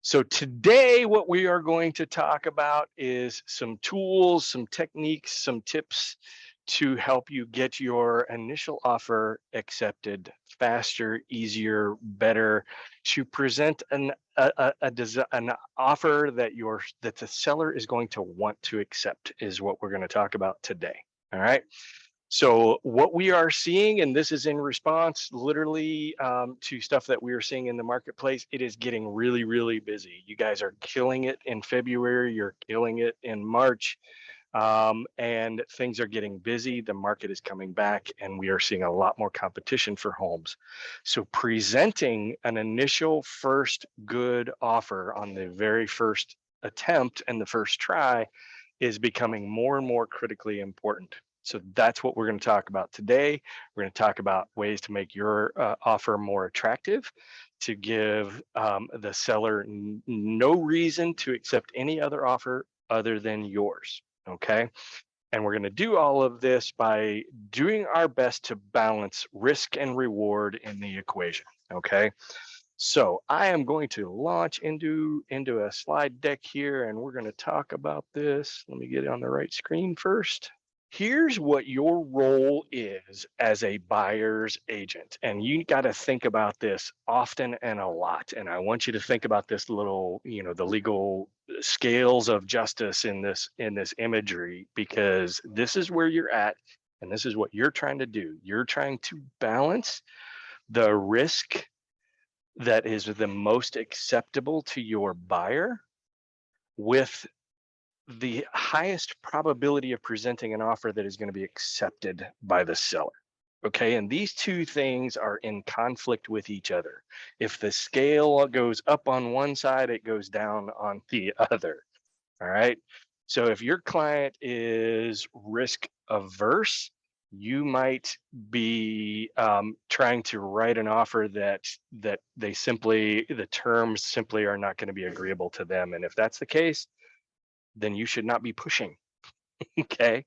So today, what we are going to talk about is some tools, some techniques, some tips to help you get your initial offer accepted faster, easier, better, to present an offer that the seller is going to want to accept is what we're going to talk about today. All right. So what we are seeing, and this is in response literally to stuff that we are seeing in the marketplace, it is getting really, really busy. You guys are killing it in February, you're killing it in March, and things are getting busy. The market is coming back, and we are seeing a lot more competition for homes. So presenting an initial first good offer on the very first attempt and the first try is becoming more and more critically important. So that's what we're going to talk about today. We're going to talk about ways to make your offer more attractive, to give the seller no reason to accept any other offer other than yours. Okay. And we're going to do all of this by doing our best to balance risk and reward in the equation. Okay. So I am going to launch into a slide deck here, and we're going to talk about this. Let me get it on the right screen first. Here's what your role is as a buyer's agent. And you got to think about this often and a lot. And I want you to think about this little, the legal scales of justice in this imagery, because this is where you're at and this is what you're trying to do. You're trying to balance the risk that is the most acceptable to your buyer with the highest probability of presenting an offer that is going to be accepted by the seller. Okay, and these two things are in conflict with each other. If the scale goes up on one side, it goes down on the other. All right. So if your client is risk averse, you might be trying to write an offer that the terms simply are not going to be agreeable to them. And if that's the case, then you should not be pushing. Okay.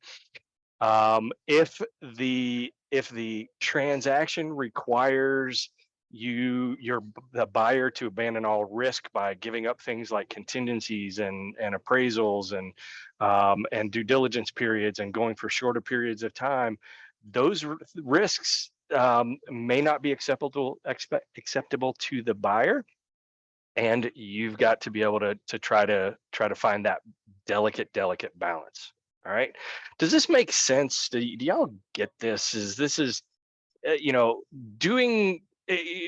If the transaction requires the buyer to abandon all risk by giving up things like contingencies and appraisals and due diligence periods and going for shorter periods of time, those risks may not be acceptable to the buyer, and you've got to be able to try to find that delicate balance. All right. Does this make sense? Do y'all get this? Is you know, doing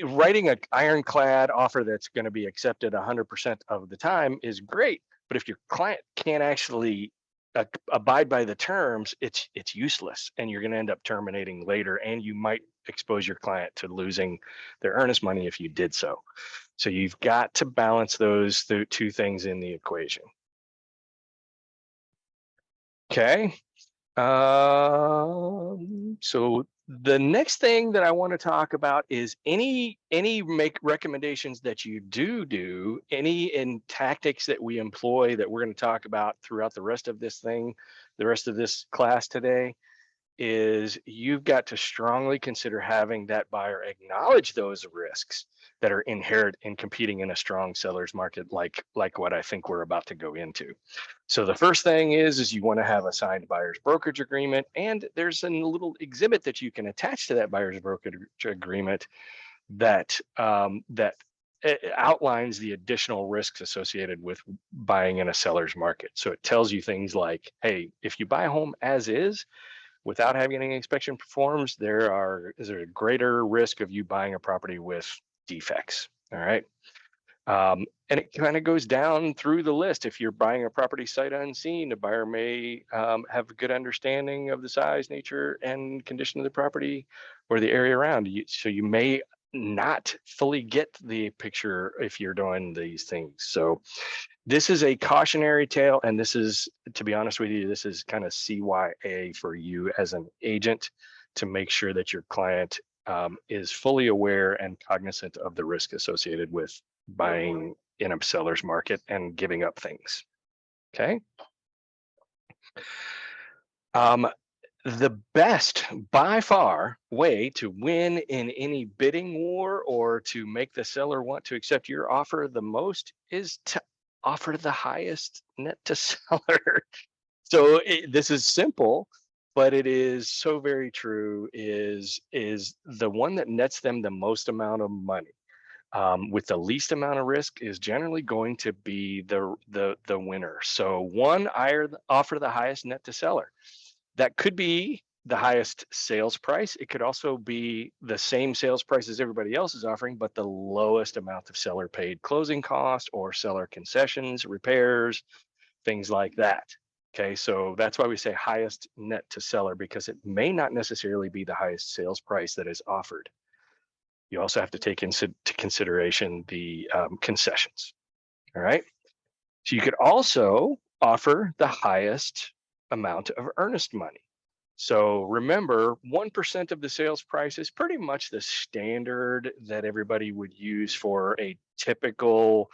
writing an ironclad offer that's going to be accepted 100% of the time is great, but if your client can't actually abide by the terms, it's useless, and you're going to end up terminating later, and you might expose your client to losing their earnest money if you did so. So you've got to balance those two things in the equation. Okay. So the next thing that I want to talk about is any make recommendations that you do, any in tactics that we employ that we're going to talk about throughout the rest of this class today, is you've got to strongly consider having that buyer acknowledge those risks that are inherent in competing in a strong seller's market like what I think we're about to go into. So the first thing is you want to have a signed buyer's brokerage agreement, and there's a little exhibit that you can attach to that buyer's brokerage agreement that outlines the additional risks associated with buying in a seller's market. So it tells you things like, hey, if you buy a home as is, without having any inspection performed, is there a greater risk of you buying a property with defects. All right. And it kind of goes down through the list. If you're buying a property sight unseen, the buyer may have a good understanding of the size, nature, and condition of the property or the area around you. So you may not fully get the picture if you're doing these things. So this is a cautionary tale, and this is, to be honest with you, this is kind of CYA for you as an agent, to make sure that your client is fully aware and cognizant of the risk associated with buying in a seller's market and giving up things. Okay. The best by far way to win in any bidding war or to make the seller want to accept your offer the most is to offer the highest net to seller. So this is simple, but it is so very true. Is the one that nets them the most amount of money with the least amount of risk is generally going to be the winner. So one, offer the highest net to seller. That could be the highest sales price. It could also be the same sales price as everybody else is offering, but the lowest amount of seller paid closing cost or seller concessions, repairs, things like that. Okay, so that's why we say highest net to seller, because it may not necessarily be the highest sales price that is offered. You also have to take into consideration the concessions. All right. So you could also offer the highest amount of earnest money. So remember, 1% of the sales price is pretty much the standard that everybody would use for a typical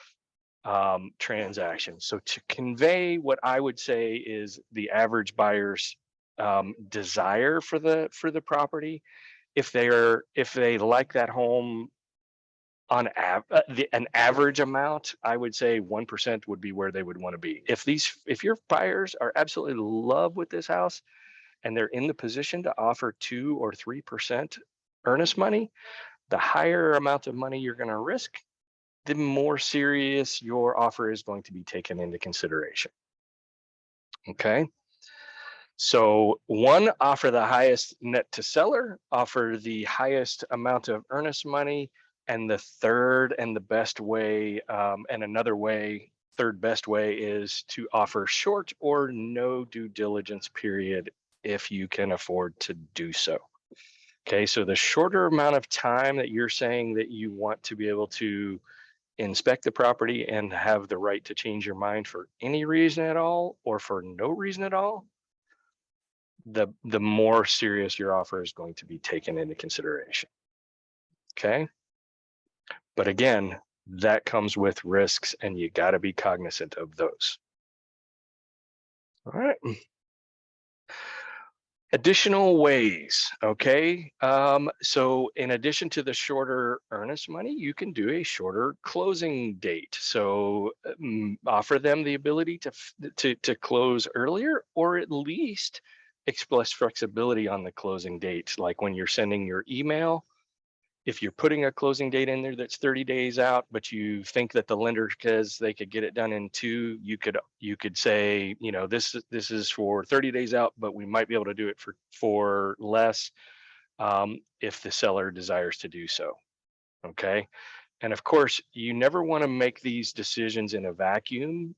transaction. So to convey what I would say is the average buyer's desire for the property, if they like that home on an average amount, I would say 1% would be where they would want to be. If your buyers are absolutely in love with this house and they're in the position to offer 2 or 3% earnest money, the higher amount of money you're going to risk, the more serious your offer is going to be taken into consideration. Okay. So one, offer the highest net to seller, offer the highest amount of earnest money, and the third and the best way, and another way, third best way is to offer short or no due diligence period if you can afford to do so. Okay, so the shorter amount of time that you're saying that you want to be able to inspect the property and have the right to change your mind for any reason at all or for no reason at all, the more serious your offer is going to be taken into consideration. Okay. But again, that comes with risks and you got to be cognizant of those. All right. Additional ways. Okay. So in addition to the shorter earnest money, you can do a shorter closing date. So offer them the ability to close earlier, or at least express flexibility on the closing date. Like when you're sending your email, if you're putting a closing date in there that's 30 days out, but you think that the lender, because they could get it done in 2, you could say, you know, this is for 30 days out, but we might be able to do it for less if the seller desires to do so. Okay. And of course, you never want to make these decisions in a vacuum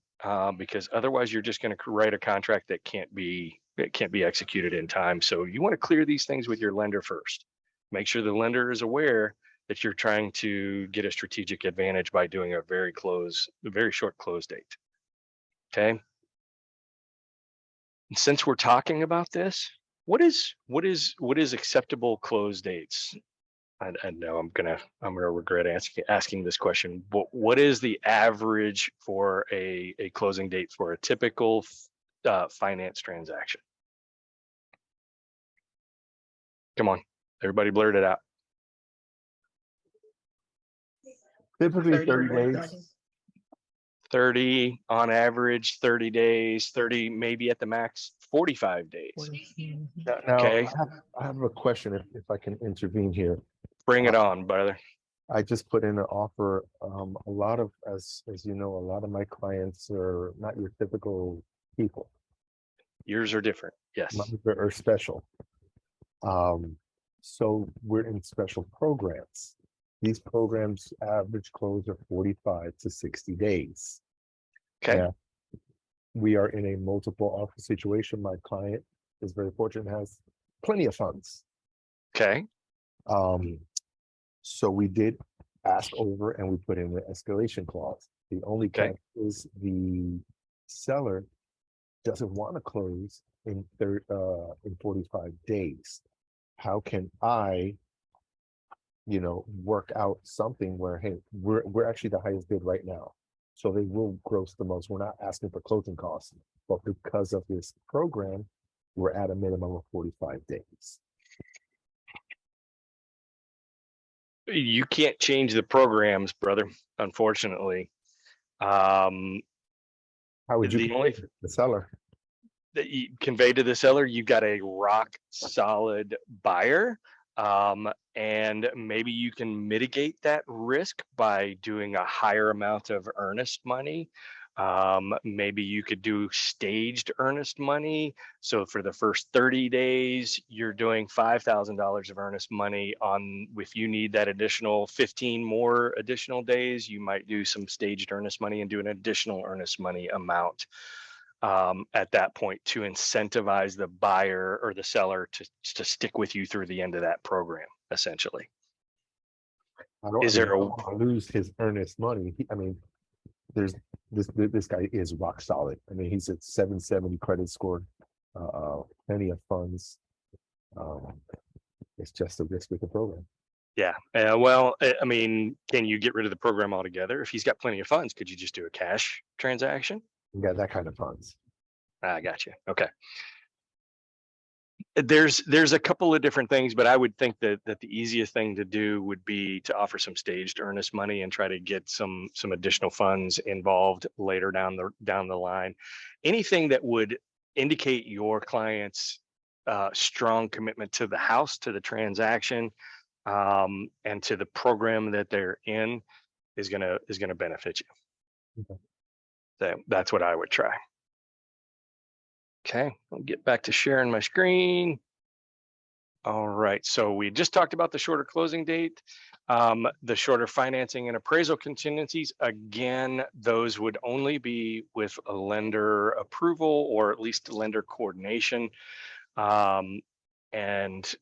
because otherwise you're just going to write a contract that can't be executed in time. So you want to clear these things with your lender first. Make sure the lender is aware that you're trying to get a strategic advantage by doing a very short close date. Okay. And since we're talking about this, what is acceptable close dates? I know I'm gonna regret asking this question. But what is the average for a closing date for a typical finance transaction? Come on, everybody, blurt it out. Typically 30 days. 30 on average, 30 days, 30 maybe at the max, 45 days. Now Okay, I have a question if I can intervene here. bring it on, brother. I just put in an offer. A lot of, as you know, a lot of my clients are not your typical people. Yours are different. Yes. Mine are special. So we're in special programs. These programs average close are 45 to 60 days. Okay. Now, we are in a multiple offer situation. My client is very fortunate, has plenty of funds. Okay. So we did ask over and we put in the escalation clause. The only catch is the seller doesn't want to close in 45 days. How can I, work out something where, hey, we're actually the highest bid right now. So they will gross the most. We're not asking for closing costs, but because of this program, we're at a minimum of 45 days. You can't change the programs, brother, unfortunately. Um, How would you the only the seller? that you convey to the seller, you got a rock solid buyer. And maybe you can mitigate that risk by doing a higher amount of earnest money. Maybe you could do staged earnest money. So for the first 30 days, you're doing $5,000 of earnest money on, if you need that additional 15 more additional days, you might do some staged earnest money and do an additional earnest money amount at that point to incentivize the buyer or the seller to stick with you through the end of that program, essentially. I Is mean, there I a don't want to lose his earnest money. I mean, there's this guy is rock solid. I mean, he's at 770 credit score, plenty of funds. Um, it's just a risk with the program. yeah. Well, I mean, can you get rid of the program altogether? If he's got plenty of funds, could you just do a cash transaction? You got that kind of funds. I got you. Okay. There's a couple of different things, but I would think that the easiest thing to do would be to offer some staged earnest money and try to get some additional funds involved later down the line. Anything that would indicate your client's strong commitment to the house, to the transaction, and to the program that they're in is gonna benefit you. Okay. That's what I would try. Okay, I'll get back to sharing my screen. All right, so we just talked about the shorter closing date, the shorter financing and appraisal contingencies. Again, those would only be with a lender approval or at least lender coordination. Um, and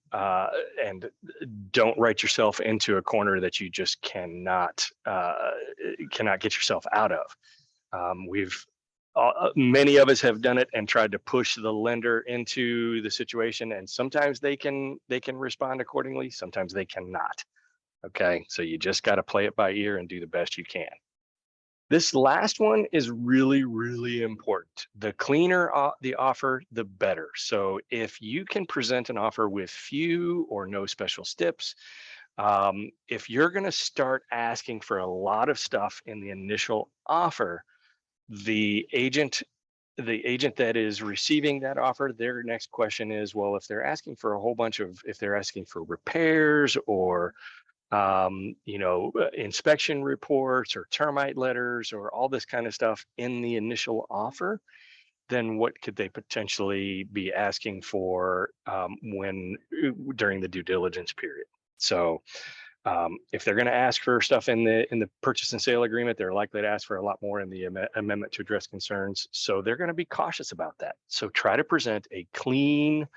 don't write yourself into a corner that you just cannot get yourself out of. We've Many of us have done it and tried to push the lender into the situation, and sometimes they can respond accordingly, sometimes they cannot. Okay, so you just got to play it by ear and do the best you can. This last one is really, really important. The cleaner the offer, the better. So if you can present an offer with few or no special steps, if you're going to start asking for a lot of stuff in the initial offer, the agent that is receiving that offer, their next question is, well, if they're asking for a whole bunch of, if they're asking for repairs or inspection reports or termite letters or all this kind of stuff in the initial offer, then what could they potentially be asking for when during the due diligence period? So if they're going to ask for stuff in the purchase and sale agreement, they're likely to ask for a lot more in the amendment to address concerns. So they're going to be cautious about that. So try to present a clean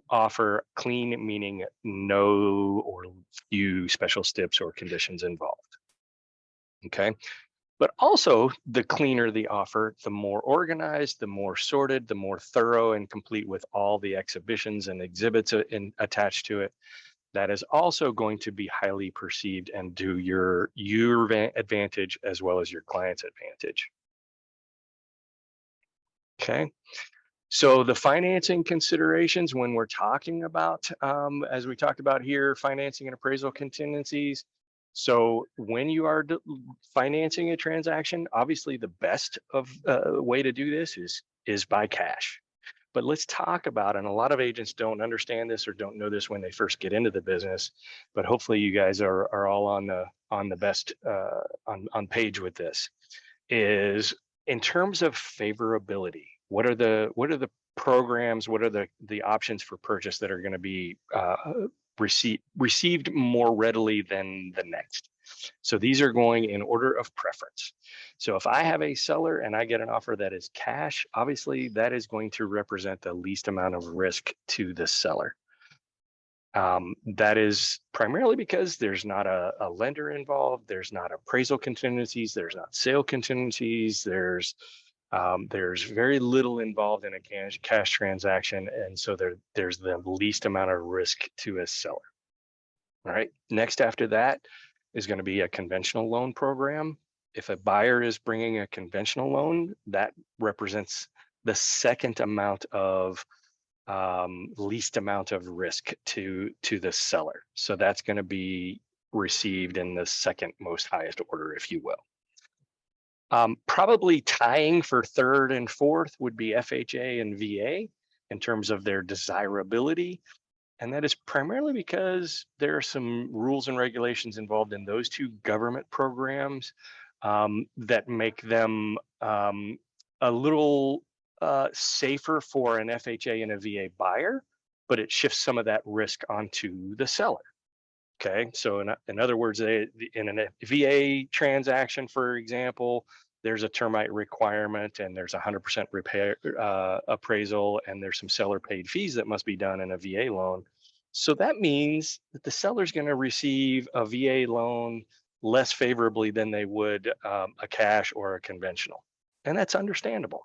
offer, clean meaning no or few special steps or conditions involved. Okay. But also, the cleaner the offer, the more organized, the more sorted, the more thorough and complete with all the exhibitions and exhibits attached to it. That is also going to be highly perceived and do your advantage as well as your client's advantage. Okay. So the financing considerations when we're talking about, as we talked about here, financing and appraisal contingencies. So when you are financing a transaction, obviously the best of way to do this is by cash. But let's talk about, and a lot of agents don't understand this or don't know this when they first get into the business, but hopefully you guys are all on the best on page with this, is in terms of favorability. What are the programs? What are the options for purchase that are going to be received more readily than the next? So these are going in order of preference. So if I have a seller and I get an offer that is cash, obviously that is going to represent the least amount of risk to the seller. That is primarily because there's not a lender involved, there's not appraisal contingencies, there's not sale contingencies, there's very little involved in a cash transaction, and so there's the least amount of risk to a seller. All right, next after that is going to be a conventional loan program. If a buyer is bringing a conventional loan, that represents the second amount of least amount of risk to the seller. So that's going to be received in the second most highest order, if you will. Probably tying for third and fourth would be FHA and VA in terms of their desirability. And that is primarily because there are some rules and regulations involved in those two government programs that make them a little safer for an FHA and a VA buyer, but it shifts some of that risk onto the seller. Okay, so in other words, in a VA transaction, for example, there's a termite requirement and there's 100% repair appraisal, and there's some seller paid fees that must be done in a VA loan. So that means that the seller's going to receive a VA loan less favorably than they would a cash or a conventional, and that's understandable.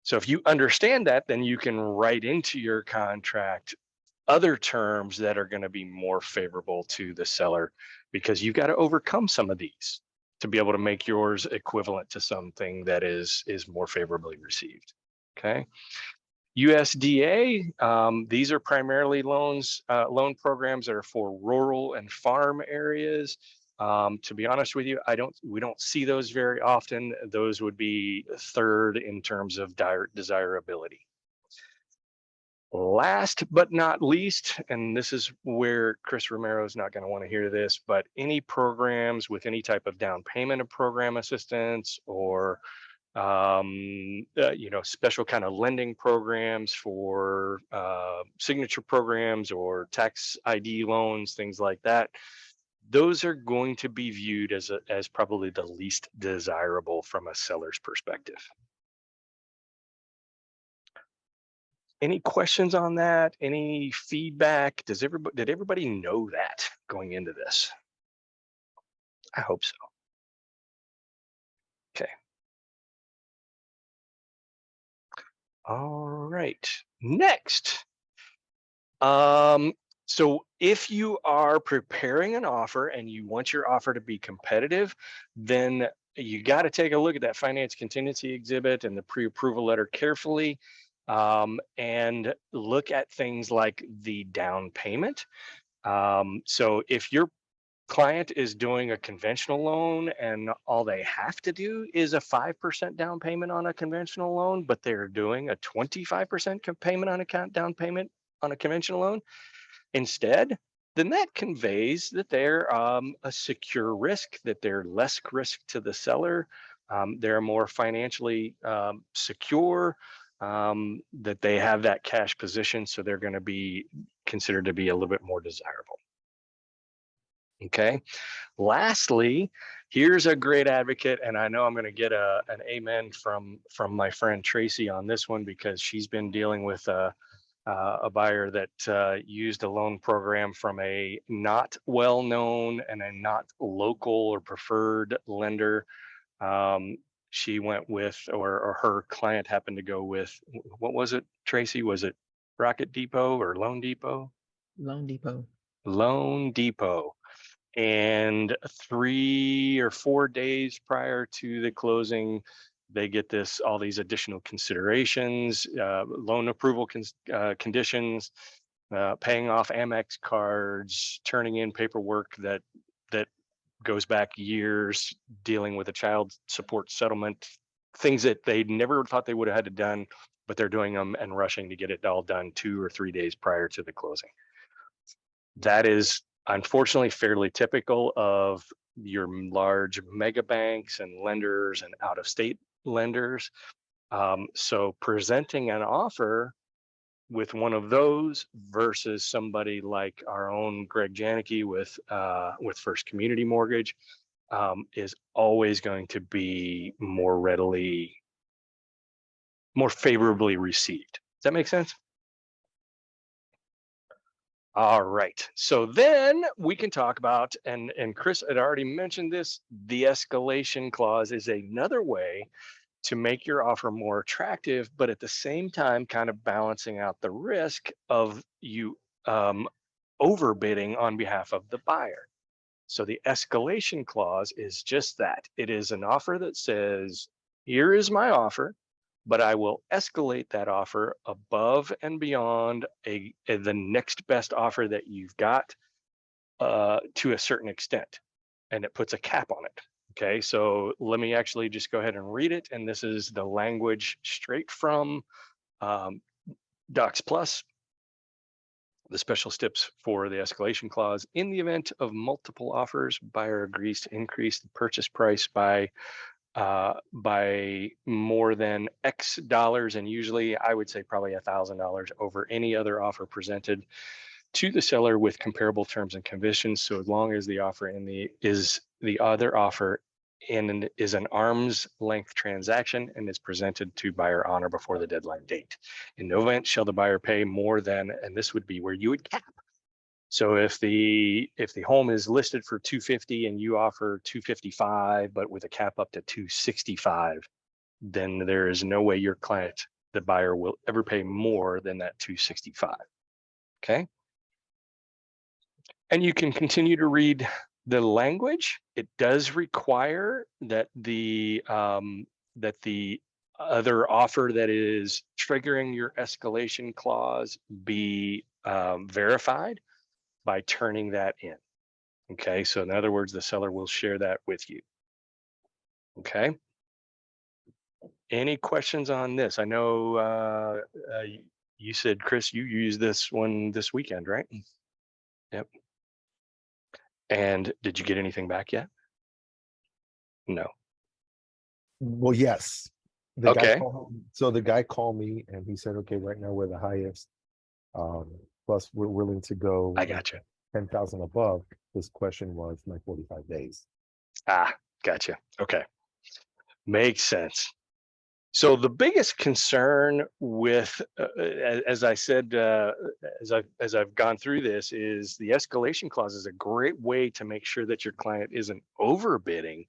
So if you understand that, then you can write into your contract other terms that are going to be more favorable to the seller, because you've got to overcome some of these to be able to make yours equivalent to something that is more favorably received. Okay. USDA, these are primarily loan programs that are for rural and farm areas. To be honest with you, we don't see those very often. Those would be third in terms of desirability. Last but not least, and this is where Chris Romero is not going to want to hear this, but any programs with any type of down payment of program assistance, or special kind of lending programs for signature programs or tax ID loans, things like that. Those are going to be viewed as probably the least desirable from a seller's perspective. Any questions on that? Any feedback? Did everybody know that going into this? I hope so. Okay. All right. Next. So if you are preparing an offer and you want your offer to be competitive, then you got to take a look at that finance contingency exhibit and the pre-approval letter carefully, and look at things like the down payment. So if your client is doing a conventional loan and all they have to do is a 5% down payment on a conventional loan, but they're doing a 25% payment on a down payment on a conventional loan instead, then that conveys that they're a secure risk, that they're less risk to the seller, they're more financially secure, that they have that cash position, so they're going to be considered to be a little bit more desirable. Okay. Lastly, here's a great advocate, and I know I'm going to get an amen from my friend Tracy on this one, because she's been dealing with a buyer that used a loan program from a not well-known and a not local or preferred lender. She went with, or her client happened to go with, what was it, Tracy? Was it Rocket Depot or Loan Depot? Loan Depot. Loan Depot. And 3 or 4 days prior to the closing, they get all these additional considerations, loan approval conditions, paying off Amex cards, turning in paperwork that goes back years, dealing with a child support settlement, things that they never thought they would have had to done, but they're doing them and rushing to get it all done 2 or 3 days prior to the closing. That is unfortunately fairly typical of your large mega banks and lenders and out-of-state lenders. So presenting an offer with one of those versus somebody like our own Greg Janicki with First Community Mortgage is always going to be more favorably received. Does that make sense? All right. So then we can talk about, and Chris had already mentioned this, the escalation clause is another way to make your offer more attractive, but at the same time, kind of balancing out the risk of you overbidding on behalf of the buyer. So the escalation clause is just that. It is an offer that says, here is my offer. but I will escalate that offer above and beyond the next best offer that you've got to a certain extent, and it puts a cap on it. Okay, so let me actually just go ahead and read it, and this is the language straight from um, Docs Plus. The special steps for the escalation clause: in the event of multiple offers, buyer agrees to increase the purchase price by more than X dollars, and usually I would say probably $1,000 over any other offer presented to the seller with comparable terms and conditions. So as long as the offer is the other offer and is an arm's length transaction and is presented to buyer on or before the deadline date. In no event shall the buyer pay more than, and this would be where you would cap. So if the home is listed for 250 and you offer 255, but with a cap up to 265, then there is no way your client, the buyer, will ever pay more than that 265. Okay. And you can continue to read the language. It does require that the other offer that is triggering your escalation clause be verified by turning that in. Okay, so in other words, the seller will share that with you. Okay. Any questions on this? I know you said, Chris, you used this one this weekend, right? Yep. And did you get anything back yet? No. Well, yes. Okay, The guy called me and he said, okay, right now we're the highest. Um, Plus we're willing to go I got you. 10,000 above. This question was my 45 days. Ah, gotcha. Okay, makes sense. So the biggest concern with, as I said, as I've gone through this, is the escalation clause is a great way to make sure that your client isn't overbidding.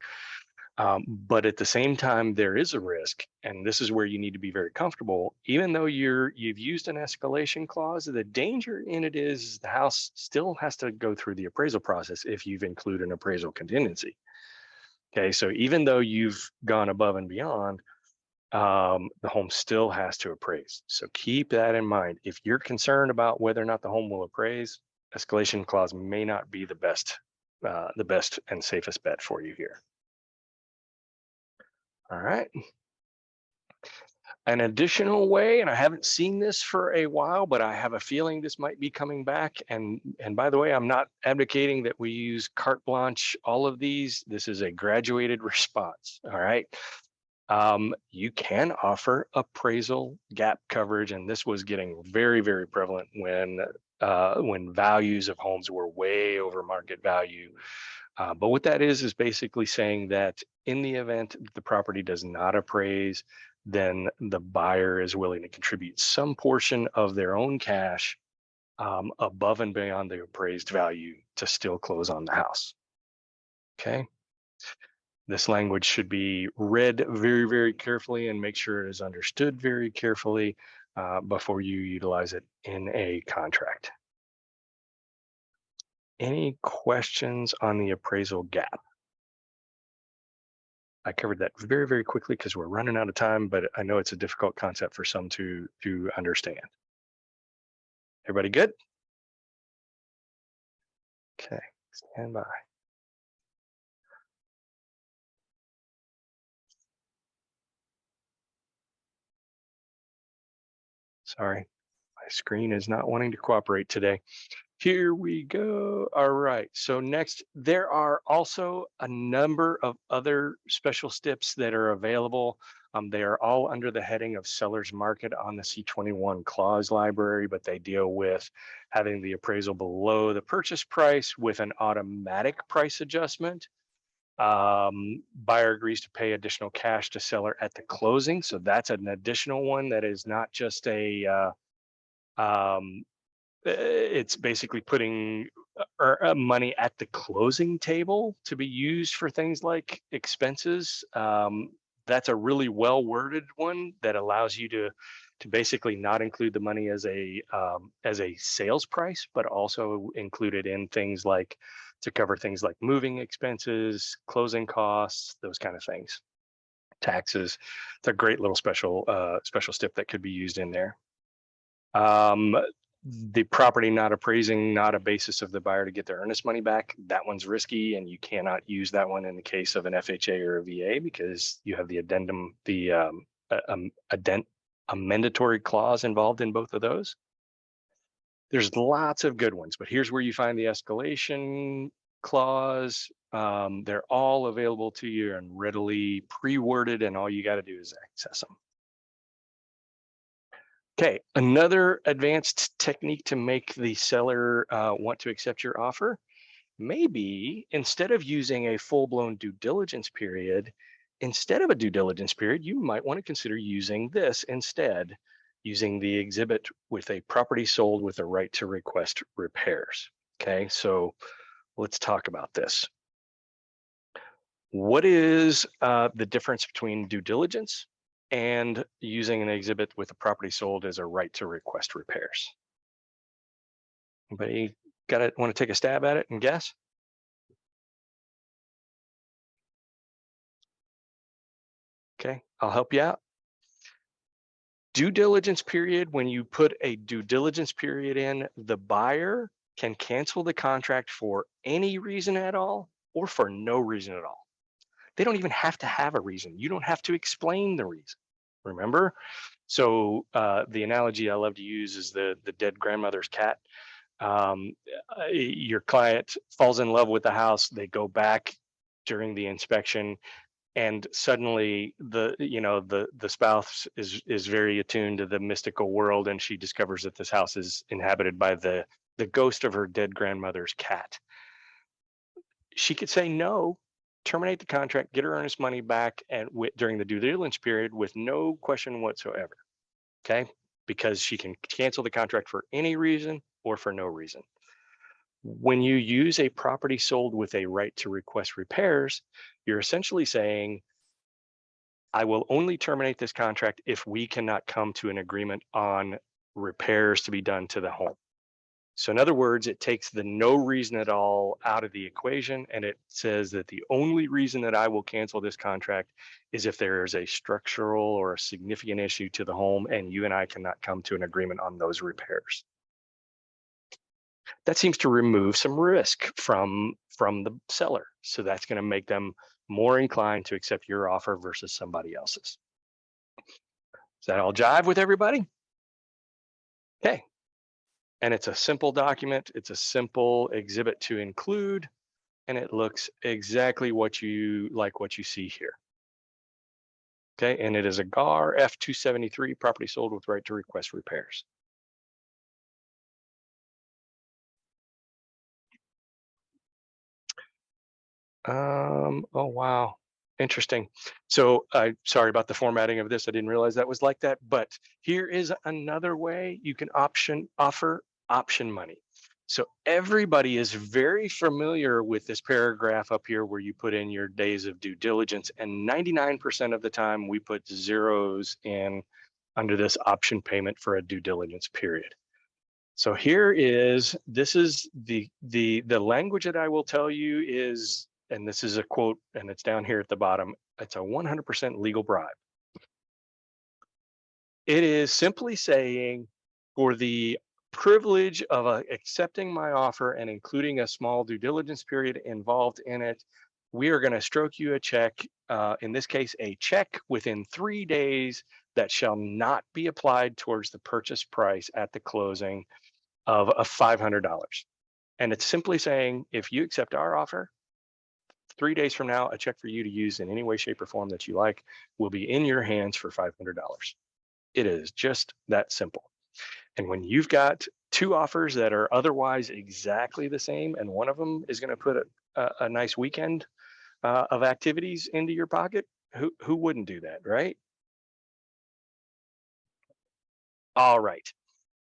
But at the same time, there is a risk, and this is where you need to be very comfortable. Even though you've used an escalation clause, the danger in it is the house still has to go through the appraisal process if you've included an appraisal contingency. Okay, so even though you've gone above and beyond, the home still has to appraise. So keep that in mind. If you're concerned about whether or not the home will appraise, escalation clause may not be the best and safest bet for you here. All right. An additional way, and I haven't seen this for a while, but I have a feeling this might be coming back. And by the way, I'm not advocating that we use carte blanche all of these. This is a graduated response. All right. You can offer appraisal gap coverage, and this was getting very, very prevalent when values of homes were way over market value. But what that is basically saying that in the event that the property does not appraise, then the buyer is willing to contribute some portion of their own cash above and beyond the appraised value to still close on the house. Okay. This language should be read very, very carefully and make sure it is understood very carefully before you utilize it in a contract. Any questions on the appraisal gap? I covered that very, very quickly because we're running out of time, but I know it's a difficult concept for some to understand. Everybody good? Okay, stand by. Sorry, my screen is not wanting to cooperate today. Here we go. All right. So next, there are also a number of other special steps that are available. They are all under the heading of seller's market on the C21 clause library, but they deal with having the appraisal below the purchase price with an automatic price adjustment. Buyer agrees to pay additional cash to seller at the closing. So that's an additional one that is not just um, it's basically putting money at the closing table to be used for things like expenses. That's a really well worded one that allows you to basically not include the money as a sales price, but also include it in things like to cover things like moving expenses, closing costs, those kind of things. taxes. It's a great little special step that could be used in there. Um, the property not appraising, not a basis of the buyer to get their earnest money back. That one's risky, and you cannot use that one in the case of an FHA or a VA because you have the addendum, a mandatory clause involved in both of those. There's lots of good ones, but here's where you find the escalation clause. They're all available to you and readily pre-worded, and all you got to do is access them. Okay, another advanced technique to make the seller want to accept your offer, maybe instead of using a full-blown due diligence period, instead of a due diligence period, you might want to consider using this instead, using the exhibit with a property sold with a right to request repairs. Okay, so let's talk about this. What is the difference between due diligence and using an exhibit with a property sold as a right to request repairs? Anybody want to take a stab at it and guess? Okay, I'll help you out. Due diligence period, when you put a due diligence period in, the buyer can cancel the contract for any reason at all or for no reason at all. They don't even have to have a reason. You don't have to explain the reason. Remember? So the analogy I love to use is the dead grandmother's cat. Your client falls in love with the house. They go back during the inspection, and suddenly the spouse is very attuned to the mystical world, and she discovers that this house is inhabited by the ghost of her dead grandmother's cat. She could say no, terminate the contract, get her earnest money back, and during the due diligence period with no question whatsoever. Okay, because she can cancel the contract for any reason or for no reason. When you use a property sold with a right to request repairs, you're essentially saying, I will only terminate this contract if we cannot come to an agreement on repairs to be done to the home. So in other words, it takes the no reason at all out of the equation, and it says that the only reason that I will cancel this contract is if there is a structural or a significant issue to the home and you and I cannot come to an agreement on those repairs. That seems to remove some risk from the seller. So that's going to make them more inclined to accept your offer versus somebody else's. Does that all jive with everybody? Okay. And it's a simple document. It's a simple exhibit to include, and it looks exactly what you see here. Okay. And it is a GAR F273 property sold with right to request repairs. Oh, wow. Interesting. So sorry about the formatting of this. I didn't realize that was like that, but here is another way you can offer option money. So everybody is very familiar with this paragraph up here where you put in your days of due diligence, and 99% of the time we put zeros in under this option payment for a due diligence period. So this is the language that I will tell you is, and this is a quote, and it's down here at the bottom, it's a 100% legal bribe. It is simply saying, for the privilege of accepting my offer and including a small due diligence period involved in it, we are going to stroke you a check, in this case, a check within 3 days that shall not be applied towards the purchase price at the closing of $500. And it's simply saying, if you accept our offer, 3 days from now, a check for you to use in any way, shape, or form that you like will be in your hands for $500. It is just that simple. And when you've got two offers that are otherwise exactly the same, and one of them is going to put a nice weekend of activities into your pocket, who wouldn't do that, right? All right.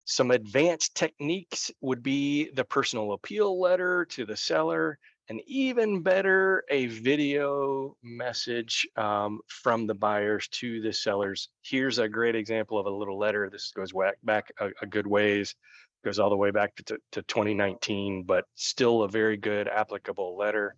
Some advanced techniques would be the personal appeal letter to the seller, and even better, a video message from the buyers to the sellers. Here's a great example of a little letter. This goes back a good ways, goes all the way back to 2019, but still a very good applicable letter.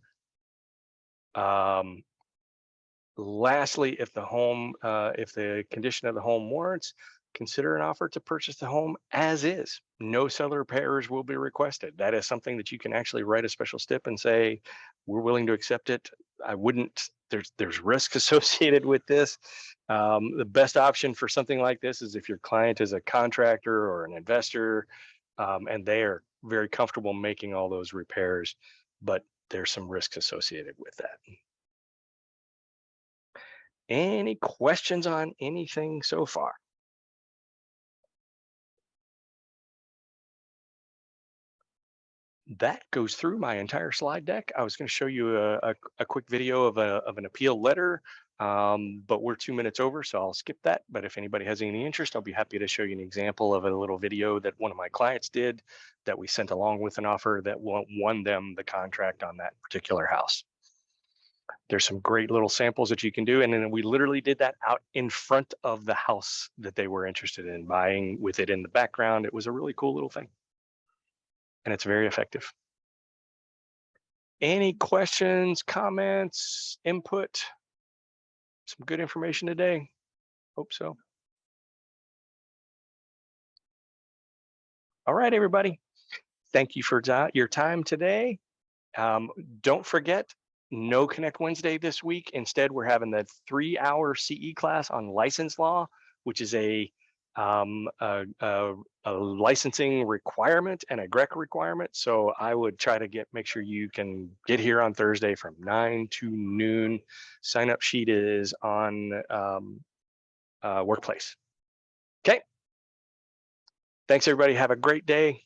Lastly, if the condition of the home warrants, consider an offer to purchase the home as is. No seller repairs will be requested. That is something that you can actually write a special stip and say, we're willing to accept it. I wouldn't. There's risk associated with this. The best option for something like this is if your client is a contractor or an investor, and they are very comfortable making all those repairs, but there's some risks associated with that. Any questions on anything so far? That goes through my entire slide deck. I was going to show you a quick video of an appeal letter, but we're 2 minutes over, so I'll skip that. But if anybody has any interest, I'll be happy to show you an example of a little video that one of my clients did that we sent along with an offer that won them the contract on that particular house. There's some great little samples that you can do. And then we literally did that out in front of the house that they were interested in buying with it in the background. It was a really cool little thing. And it's very effective. Any questions, comments, input? Some good information today. Hope so. All right, everybody. Thank you for your time today. Um, don't forget, no Connect Wednesday this week. Instead, we're having the 3-hour CE class on license law, which is um, a, a, a licensing requirement and a GREC requirement. So I would try to make sure you can get here on Thursday from 9 to noon. Sign up sheet is on Workplace. Okay. Thanks, everybody. Have a great day.